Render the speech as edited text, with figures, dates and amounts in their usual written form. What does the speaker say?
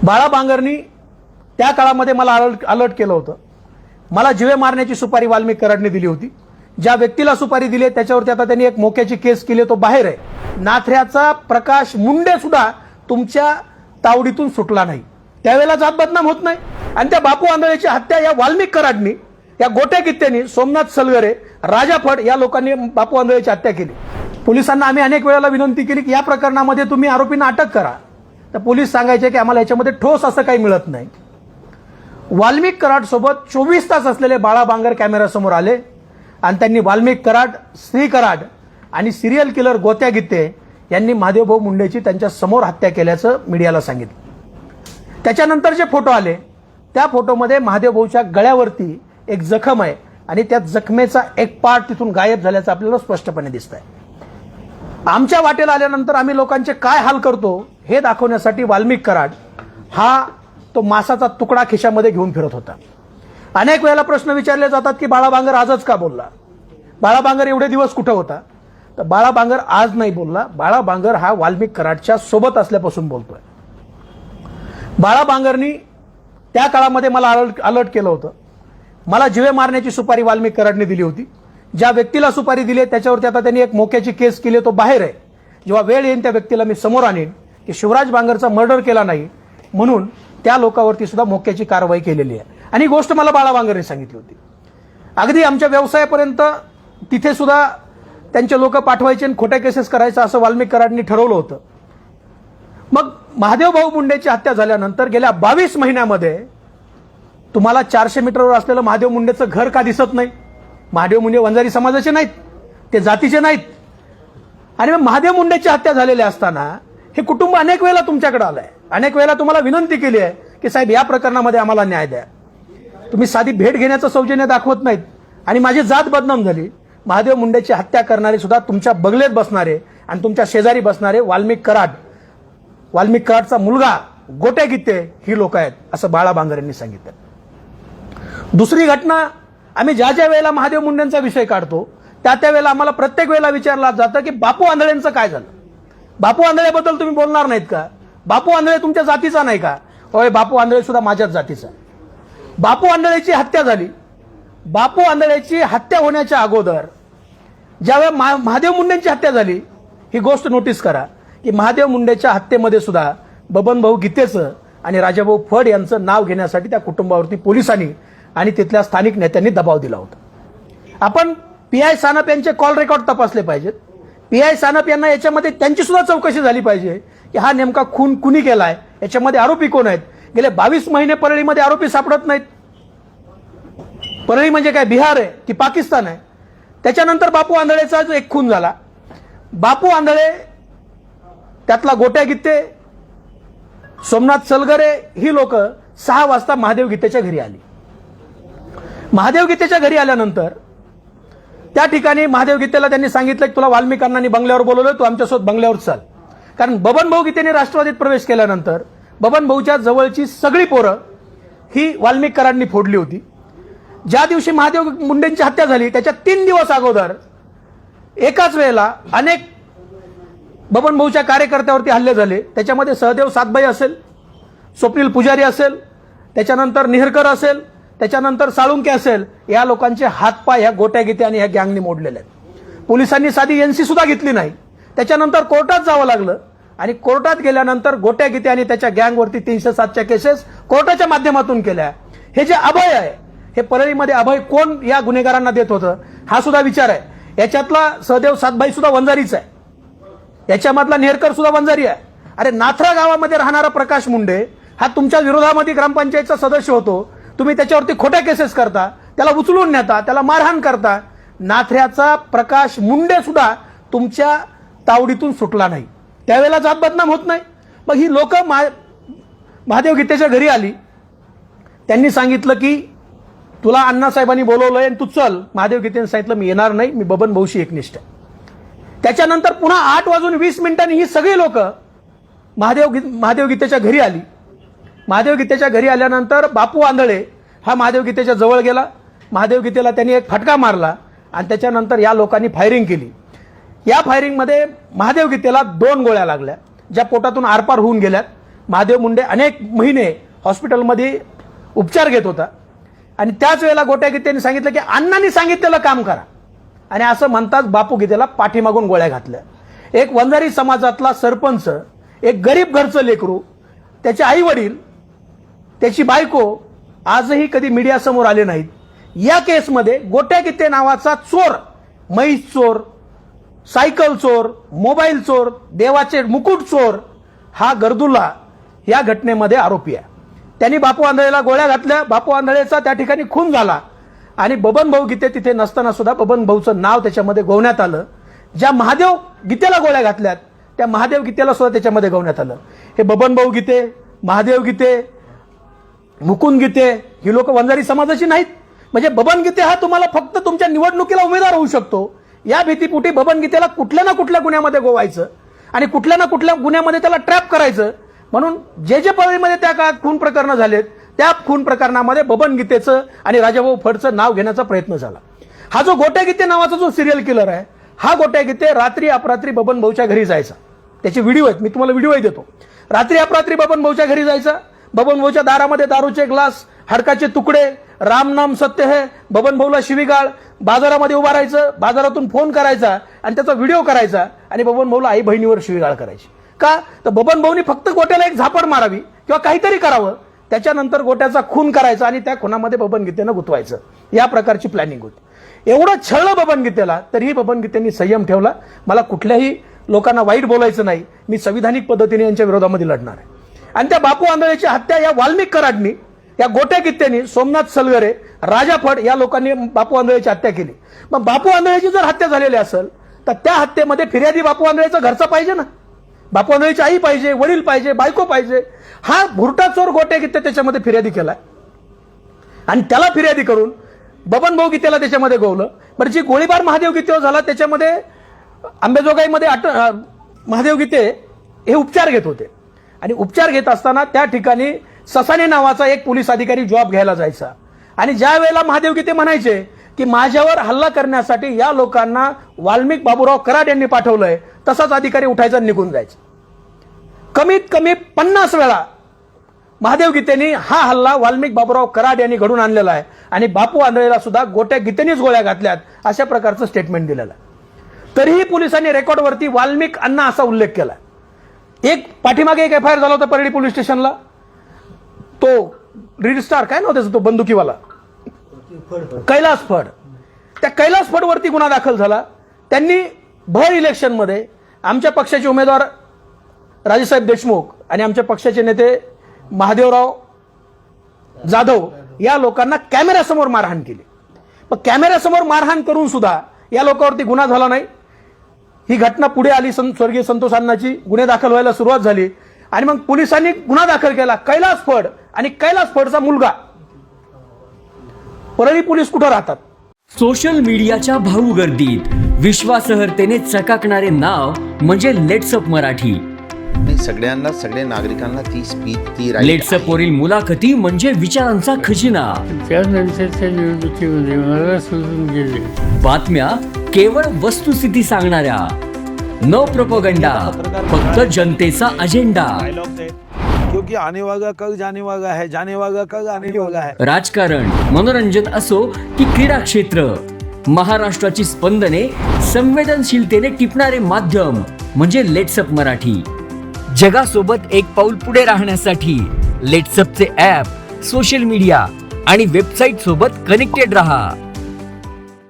बाळा बांगरनी त्या काळामध्ये मला अलर्ट केलं होतं. मला जीवे मारण्याची सुपारी वाल्मिक कराडने दिली होती. ज्या व्यक्तीला सुपारी दिली त्याच्यावरती आता त्यांनी एक मोक्याची केस केली, तो बाहेर आहे. नाथऱ्याचा प्रकाश मुंडे सुद्धा तुमच्या तावडीतून सुटला नाही. त्यावेळेला जात बदनाम होत नाही. आणि त्या बापू आंधळेची हत्या या वाल्मिक कराडनी, या गोट्या कित्यांनी, सोमनाथ सलगरे, राजा फड या लोकांनी बापू आंधळेची हत्या केली. पोलिसांना आम्ही अनेक वेळेला विनंती केली की या प्रकरणामध्ये तुम्ही आरोपींना अटक करा. तर पोलीस सांगायचे की आम्हाला याच्यामध्ये ठोस असं काही मिळत नाही. वाल्मिक कराड सोबत 24 तास असलेले बाळा बांगर कॅमेऱ्यासमोर आले आणि त्यांनी वाल्मिक कराड, श्री कराड आणि सिरियल किलर गोत्या गित्ते यांनी महादेवभाऊ मुंडेची त्यांच्या समोर हत्या केल्याचं मीडियाला सांगितलं. त्याच्यानंतर जे फोटो आले त्या फोटोमध्ये महादेवभाऊच्या गळ्यावरती एक जखम आहे आणि त्या जखमेचा एक पार्ट तिथून गायब झाल्याचं आपल्याला स्पष्टपणे दिसतंय. आमच्या वाटेला आल्यानंतर आम्ही लोकांचे काय हाल करतो हे दाखवण्यासाठी वाल्मिक कराड हा तो मासाचा तुकडा खिशामध्ये घेऊन फिरत होता. अनेक वेळेला प्रश्न विचारले जातात की बाळा बांगर आजच का बोलला, बाळा बांगर एवढे दिवस कुठं होता. तर बाळा बांगर आज नाही बोलला. बाळा बांगर हा वाल्मिक कराडच्या सोबत असल्यापासून बोलतोय. बाळा बांगरनी त्या काळामध्ये मला अलर्ट केलं होतं. मला जीवे मारण्याची सुपारी वाल्मिक कराडने दिली होती. ज्या व्यक्तीला सुपारी दिली त्याच्यावरती आता त्यांनी एक मोक्याची केस केली, तो बाहेर आहे. जेव्हा वेळ येईल त्या व्यक्तीला मी समोर आणीन की शिवराज बांगरचा मर्डर केला नाही म्हणून त्या लोकांवरती सुद्धा मोक्याची कारवाई केलेली आहे. आणि ही गोष्ट मला बाळा बांगरने सांगितली होती. अगदी आमच्या व्यवसायापर्यंत तिथे सुद्धा त्यांचे लोक पाठवायचे आणि खोट्या केसेस करायचं असं वाल्मिक कराडनी ठरवलं होतं. मग महादेवभाऊ मुंडेची हत्या झाल्यानंतर गेल्या 22 महिन्यामध्ये तुम्हाला 400 मीटरवर असलेलं महादेव मुंडेचं घर का दिसत नाही? महादेव मुंडे वंजारी समाजाचे नाहीत, ते जातीचे नाहीत. आणि मग महादेव मुंडेची हत्या झालेली असताना हे कुटुंब अनेक वेळेला तुमच्याकडे आलंय, अनेक वेळेला तुम्हाला विनंती केली आहे की साहेब या प्रकरणामध्ये आम्हाला न्याय द्या. तुम्ही साधी भेट घेण्याचं सौजन्य दाखवत नाहीत आणि माझी जात बदनाम झाली. महादेव मुंडेची हत्या करणारे सुद्धा तुमच्या बगलेत बसणारे आणि तुमच्या शेजारी बसणारे वाल्मिक कराडचा मुलगा गोट्या गित्ते ही लोक आहेत असं बाळा बांगर यांनी सांगितलं. दुसरी घटना, आम्ही ज्या ज्या वेळेला महादेव मुंडेंचा विषय काढतो त्या वेळेला आम्हाला प्रत्येक वेळेला विचारलं जातं की बापू आंधळेंचं काय झालं. बापू आंधळेबद्दल तुम्ही बोलणार नाहीत का? बापू आंधळे तुमच्या जातीचा नाही का? होय, बापू आंधळे सुद्धा माझ्याच जातीचा. बापू आंधळेची हत्या झाली. बापू आंधळेची हत्या होण्याच्या अगोदर ज्यावेळेला महादेव मुंडेंची हत्या झाली, ही गोष्ट नोटीस करा की महादेव मुंडेच्या हत्येमध्ये सुद्धा बबनभाऊ गीतेचं आणि राजाभाऊ फड यांचं नाव घेण्यासाठी त्या कुटुंबावरती पोलिसांनी आणि तिथल्या स्थानिक नेत्यांनी दबाव दिला होता. आपण PI सानप यांचे कॉल रेकॉर्ड तपासले पाहिजेत. PI सानप यांना याच्यामध्ये त्यांची सुद्धा चौकशी झाली पाहिजे की हा नेमका खून कुणी केलाय, याच्यामध्ये आरोपी कोण आहेत. गेले 22 महिने परळीमध्ये आरोपी सापडत नाहीत. परळी म्हणजे काय, बिहार आहे की पाकिस्तान आहे? त्याच्यानंतर बापू आंधळेचा जो एक खून झाला, बापू आंधळे त्यातला गोट्या गित्ते, सोमनाथ सलगरे ही लोक 6 वाजता महादेव गीतेच्या घरी आली. महादेव गीतेच्या घरी आल्यानंतर त्या ठिकाणी महादेव गीतेला त्यांनी सांगितलं की तुला वाल्मिक अण्णांनी बंगल्यावर बोलवलं, तू आमच्यासोबत बंगल्यावर चाल. कारण बबनभाऊ गीतेने राष्ट्रवादीत प्रवेश केल्यानंतर बबनभाऊच्या जवळची सगळी पोरं ही वाल्मिक कराडनी फोडली होती. ज्या दिवशी महादेव मुंडेंची हत्या झाली त्याच्या 3 दिवस अगोदर एकाच वेळेला अनेक बबनभाऊच्या कार्यकर्त्यावरती हल्ले झाले. त्याच्यामध्ये सहदेव सातबाई असेल, स्वप्नील पुजारी असेल, त्याच्यानंतर निहरकर असेल, त्याच्यानंतर साळुंके असेल, या लोकांचे हातपाय ह्या गोट्या गिते आणि ह्या गँगनी मोडलेले आहेत. पोलिसांनी साधी NC सुद्धा घेतली नाही. त्याच्यानंतर कोर्टात जावं लागलं आणि कोर्टात गेल्यानंतर गोट्या गिते आणि त्याच्या गँगवरती 307च्या केसेस कोर्टाच्या माध्यमातून केल्या. हे जे अभय आहे, हे परळीमध्ये अभय कोण या गुन्हेगारांना देत होतं हा सुद्धा विचार आहे. याच्यातला सहदेव सातबाई सुद्धा वंजारीचा आहे, याच्यामधला नेहरकर सुद्धा वंजारी आहे. अरे नाथरा गावामध्ये राहणारा प्रकाश मुंडे हा तुमच्या विरोधामध्ये ग्रामपंचायतचा सदस्य होतो. तुम्ही त्याच्यावरती खोट्या केसेस करता, त्याला उचलून नेता, त्याला मारहाण करता. नाथऱ्याचा प्रकाश मुंडे सुद्धा तुमच्या तावडीतून सुटला नाही. त्यावेळेला जात बदनाम होत नाही. मग ही लोक महादेव गीतेच्या घरी आली. त्यांनी सांगितलं की तुला अण्णासाहेबांनी बोलवलंय आणि तू चल. महादेव गीतेने सांगितलं मी येणार नाही, मी बबनभाऊशी एकनिष्ठ आहे. त्याच्यानंतर पुन्हा 8:20 ही सगळी लोक महादेव गीतेच्या घरी आली. महादेव गीतेच्या घरी आल्यानंतर बापू आंधळे हा महादेव गीतेच्या जवळ गेला. महादेव गीतेला त्यांनी एक फटका मारला आणि त्याच्यानंतर या लोकांनी फायरिंग केली. या फायरिंगमध्ये महादेव गीतेला 2 गोळ्या लागल्या, ज्या पोटातून आरपार होऊन गेल्यात. महादेव मुंडे अनेक महिने हॉस्पिटलमध्ये उपचार घेत होता आणि त्याच वेळेला गोट्या गीतेने सांगितलं की अण्णांनी सांगितलेलं काम करा आणि असं म्हणताच बापू गीतेला पाठीमागून गोळ्या घातल्या. एक वंजारी समाजातला सरपंच, एक गरीब घरचं लेकरू, त्याचे आई वडील, त्याची बायको आजही कधी मीडियासमोर आले नाहीत. या केसमध्ये गोट्या गीते नावाचा चोर, म्हैस चोर, सायकल चोर, मोबाईल चोर, देवाचे मुकुट चोर हा गर्दुल्ला या घटनेमध्ये आरोपी आहे. त्यांनी बापू आंधळेला गोळ्या घातल्या, बापू आंधळेचा त्या ठिकाणी खून झाला आणि बबन भाऊ गीते तिथे नसताना सुद्धा बबन भाऊचं नाव त्याच्यामध्ये गोवण्यात आलं. ज्या महादेव गीतेला गोळ्या घातल्यात त्या महादेव गीतेला सुद्धा त्याच्यामध्ये गोवण्यात आलं. हे बबन भाऊ गीते, महादेव गीते, मुकुंद गीते ही लोक वंजारी समाजाची नाहीत. म्हणजे बबन गीते हा तुम्हाला फक्त तुमच्या निवडणुकीला उमेदवार होऊ शकतो या भीतीपोटी बबन गीतेला कुठल्या ना कुठल्या गुन्ह्यामध्ये गोवायचं आणि कुठल्या ना कुठल्या गुन्ह्यामध्ये त्याला ट्रॅप करायचं. म्हणून जे परळीमध्ये त्या काळात खून प्रकरणं झालेत त्या खून प्रकरणामध्ये बबन गीतेचं आणि राजाभाऊ फडचं नाव घेण्याचा प्रयत्न झाला. हा जो गोट्या गीते नावाचा जो सिरियल किलर आहे, हा गोट्या गीते रात्री अपरात्री बबन भाऊच्या घरी जायचा. त्याचे व्हिडिओ आहेत, मी तुम्हाला व्हिडिओही देतो. रात्री अपरात्री बबन भाऊच्या घरी जायचा, बबन भाऊच्या दारामध्ये दारूचे ग्लास, हडकाचे तुकडे, राम नाम सत्य है, बबन भाऊला शिवीगाळ, बाजारामध्ये उभा राहायचं, बाजारातून फोन करायचा आणि त्याचा व्हिडिओ करायचा आणि बबन भाऊला आई बहिणीवर शिवीगाळ करायची. का तर बबन भाऊनी फक्त गोट्याला एक झापड मारावी किंवा काहीतरी करावं, त्याच्यानंतर गोट्याचा खून करायचा आणि त्या खुनामध्ये बबन गीतेनं गुंतवायचं, या प्रकारची प्लॅनिंग होती. एवढं छळलं बबन गीतेला तरीही बबन गीतेंनी संयम ठेवला. मला कुठल्याही लोकांना वाईट बोलायचं नाही, मी संविधानिक पद्धतीने यांच्या विरोधामध्ये लढणार आहे. आणि त्या बापू आंधळेची हत्या या वाल्मिक कराडनी, या गोट्या गीतेंनी, सोमनाथ सलगरे, राजा फड या लोकांनी बापू आंधळेची हत्या केली. मग बापू आंधळेची जर हत्या झालेली असेल तर त्या हत्येमध्ये फिर्यादी बापू आंधळेचा घरचा पाहिजे ना, बापू आंधळेची आई पाहिजे, वडील पाहिजे, बायको पाहिजे. हा भुरटा चोर गोट्या गीते त्याच्यामध्ये फिर्यादी केलाय आणि त्याला फिर्यादी करून बबन भाऊ गीतेला त्याच्यामध्ये गोवलं. बरं, जी गोळीबार महादेव गीतेवर झाला त्याच्यामध्ये अंबेजोगाईमध्ये महादेव गीते हे उपचार घेत होते आणि उपचार घेत असताना त्या ठिकाणी ससाने नावाचा एक पोलीस अधिकारी जॉब घ्यायला जायचा आणि ज्या वेळेला महादेव गीते म्हणायचे की माझ्यावर हल्ला करण्यासाठी या लोकांना वाल्मिक बाबूराव कराड यांनी पाठवलंय, तसाच अधिकारी उठायचा निघून जायचा. कमीत कमी 50 वेळा महादेव गीतेंनी हा हल्ला वाल्मिक बाबूराव कराड यांनी घडून आणलेला आहे आणि बापू आंधळेला सुद्धा गोट्या गीतेनेच गोळ्या घातल्यात अशा प्रकारचं स्टेटमेंट दिलेलं आहे. तरीही पोलिसांनी रेकॉर्डवरती वाल्मिक अण्णा असा उल्लेख केला. एक पाठीमागे एक एफआयआर झाला होता परळी पोलीस स्टेशनला, तो रीड स्टार काय नव्हतं तो बंदुकीवाला कैलास फड, त्या कैलास फडवरती गुन्हा दाखल झाला. त्यांनी भर इलेक्शनमध्ये आमच्या पक्षाचे उमेदवार राजेसाहेब देशमुख आणि आमच्या पक्षाचे नेते महादेवराव जाधव या लोकांना कॅमेऱ्यासमोर मारहाण केली. पण कॅमेऱ्यासमोर मारहाण करून सुद्धा या लोकांवरती गुन्हा झाला नाही. ही घटना पुढे आली, स्वर्गीय संतोष अण्णाची गुन्हे दाखल व्हायला सुरुवात झाली आणि मग पोलिसांनी गुन्हा दाखल केला. कैलास फड आणि कैलास फडचा मुलगा. परळी पोलीस कुठं राहतात? सोशल मीडियाच्या भाऊ गर्दीत विश्वासार्हतेने चकाकणारे नाव म्हणजे लेट्सअप मराठी. सगळ्यांना, सगळ्या नागरिकांना ती स्पीच, ती लेट्सअप वरील मुलाखती म्हणजे विचारांचा खजिना. त्यानंतरच्या निवडणुकीमध्ये मला सोडून गेले. बातम्या केवळ वस्तुस्थिती सांगणाऱ्या, न प्रोपगंडा, फक्त जनतेचा अजेंडा. क्योंकि आने वाला कल जाने वाला है, जाने वाला कल आने वाला है. राजकारण, मनोरंजन असो की क्रीडा क्षेत्र, महाराष्ट्राची स्पंदने संवेदनशीलतेने टिपणारे माध्यम म्हणजे लेट्सअप मराठी. जगासोबत एक पाऊल पुढे राहण्यासाठी लेट्सअपचे ॲप, सोशल मीडिया आणि वेबसाईट सोबत कनेक्टेड रहा.